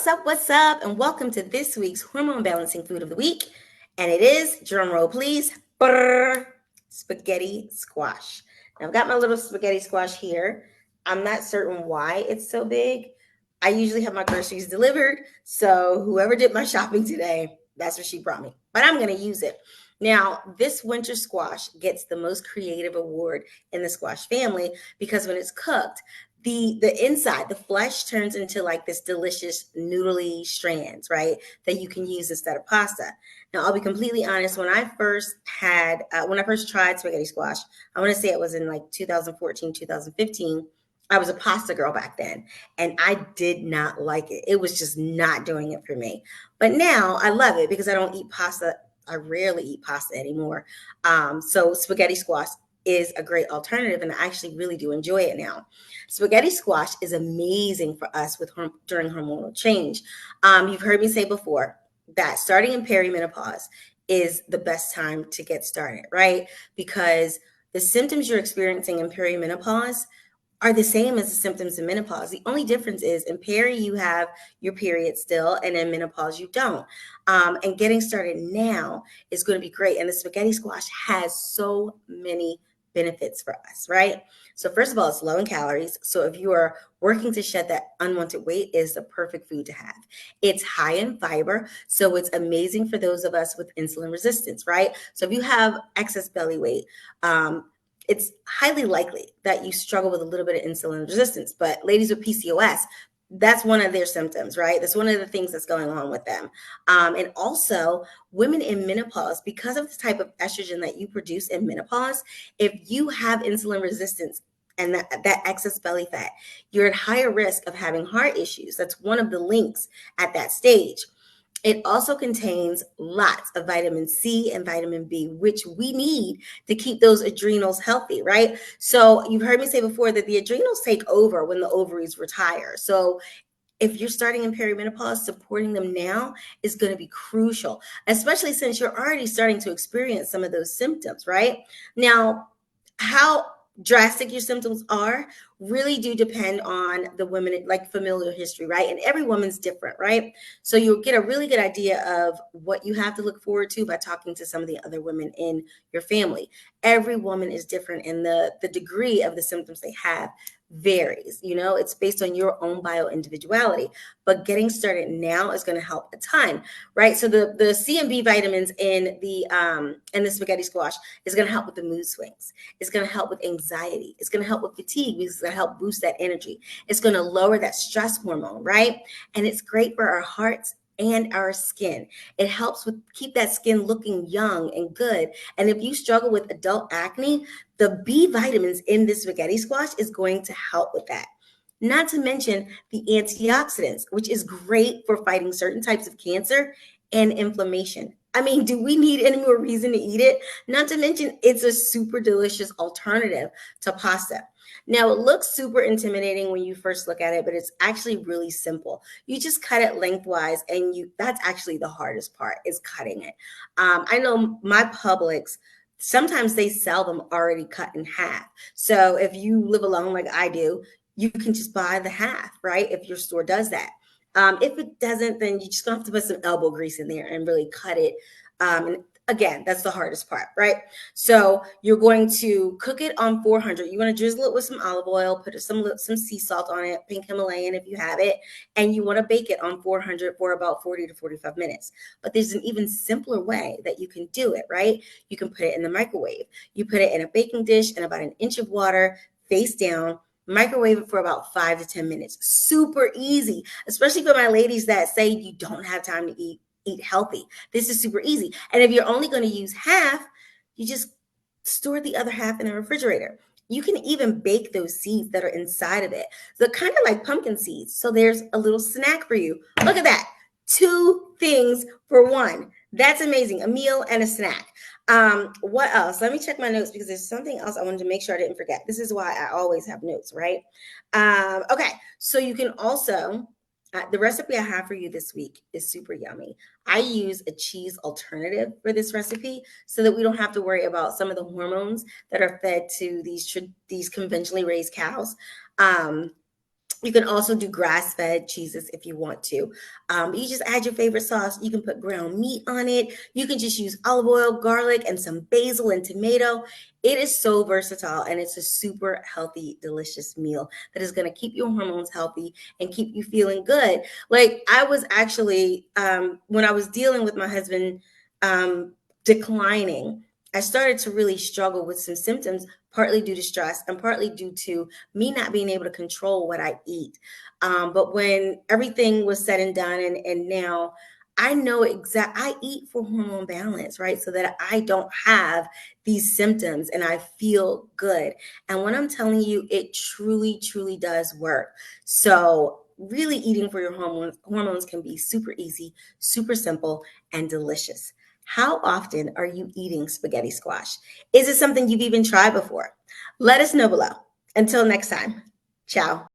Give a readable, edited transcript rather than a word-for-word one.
What's up? And welcome to this week's Hormone Balancing Food of the Week. And it is, drum roll please, brrr, spaghetti squash. Now I've got my little spaghetti squash here. I'm not certain why it's so big. I usually have my groceries delivered. So whoever did my shopping today, that's what she brought me. But I'm going to use it. Now, this winter squash gets the most creative award in the squash family because when it's cooked, the inside, the flesh turns into like this delicious noodly strands, right? That you can use instead of pasta. Now, I'll be completely honest. When I first tried spaghetti squash, I want to say it was in like 2014, 2015. I was a pasta girl back then, and I did not like it. It was just not doing it for me. But now I love it because I don't eat pasta. I rarely eat pasta anymore. So spaghetti squash is a great alternative, and I actually really do enjoy it now. Spaghetti squash is amazing for us during hormonal change. You've heard me say before that starting in perimenopause is the best time to get started, right? Because the symptoms you're experiencing in perimenopause are the same as the symptoms in menopause. The only difference is in peri, you have your period still, and in menopause, you don't. And getting started now is going to be great. And the spaghetti squash has so many benefits for us, right? So first of all, it's low in calories. So if you are working to shed that unwanted weight, it is the perfect food to have. It's high in fiber. So it's amazing for those of us with insulin resistance, right? So if you have excess belly weight, it's highly likely that you struggle with a little bit of insulin resistance. But ladies with PCOS, that's one of their symptoms, right? That's one of the things that's going on with them. And also, women in menopause, because of the type of estrogen that you produce in menopause, if you have insulin resistance and that excess belly fat, you're at higher risk of having heart issues. That's one of the links at that stage. It also contains lots of vitamin C and vitamin B, which we need to keep those adrenals healthy, right? So you've heard me say before that the adrenals take over when the ovaries retire. So if you're starting in perimenopause, supporting them now is going to be crucial, especially since you're already starting to experience some of those symptoms, right? Now, how drastic your symptoms are really do depend on the women, like familial history, right? And every woman's different, right? So you'll get a really good idea of what you have to look forward to by talking to some of the other women in your family. Every woman is different, and the degree of the symptoms they have varies. It's based on your own bio individuality. But getting started now is going to help a ton, right? So the C and B vitamins in the spaghetti squash is going to help with the mood swings. It's going to help with anxiety. It's going to help with fatigue because it's going to help boost that energy. It's going to lower that stress hormone, right? And it's great for our hearts and our skin. It helps with keep that skin looking young and good. And if you struggle with adult acne, the B vitamins in this spaghetti squash is going to help with that. Not to mention the antioxidants, which is great for fighting certain types of cancer and inflammation. I mean, do we need any more reason to eat it? Not to mention, it's a super delicious alternative to pasta. Now, it looks super intimidating when you first look at it, but it's actually really simple. You just cut it lengthwise, and that's actually the hardest part is cutting it. I know my Publix, sometimes they sell them already cut in half. So if you live alone like I do, you can just buy the half, right? If your store does that. If it doesn't, then you just gonna have to put some elbow grease in there and really cut it. And again, that's the hardest part, right? So you're going to cook it on 400. You want to drizzle it with some olive oil, put some sea salt on it, pink Himalayan if you have it, and you want to bake it on 400 for about 40 to 45 minutes. But there's an even simpler way that you can do it, right? You can put it in the microwave. You put it in a baking dish and about an inch of water, face down. Microwave it for about 5 to 10 minutes. Super easy, especially for my ladies that say you don't have time to eat healthy. This is super easy. And if you're only going to use half, you just store the other half in the refrigerator. You can even bake those seeds that are inside of it. So kind of like pumpkin seeds. So there's a little snack for you. Look at that. 2 things for one. That's amazing. A meal and a snack. What else? Let me check my notes because there's something else I wanted to make sure I didn't forget. This is why I always have notes, right? Okay. So you can also the recipe I have for you this week is super yummy. I use a cheese alternative for this recipe so that we don't have to worry about some of the hormones that are fed to these conventionally raised cows. You can also do grass-fed cheeses if you want to. You just add your favorite sauce. You can put ground meat on it. You can just use olive oil, garlic, and some basil and tomato. It is so versatile, and it's a super healthy, delicious meal that is going to keep your hormones healthy and keep you feeling good. Like I was actually, when I was dealing with my husband um, declining, I started to really struggle with some symptoms, partly due to stress and partly due to me not being able to control what I eat. But when everything was said and done, and now I know I eat for hormone balance, right? So that I don't have these symptoms and I feel good. And when I'm telling you, it truly, truly does work. So really eating for your hormones can be super easy, super simple, and delicious. How often are you eating spaghetti squash? Is it something you've even tried before? Let us know below. Until next time, ciao.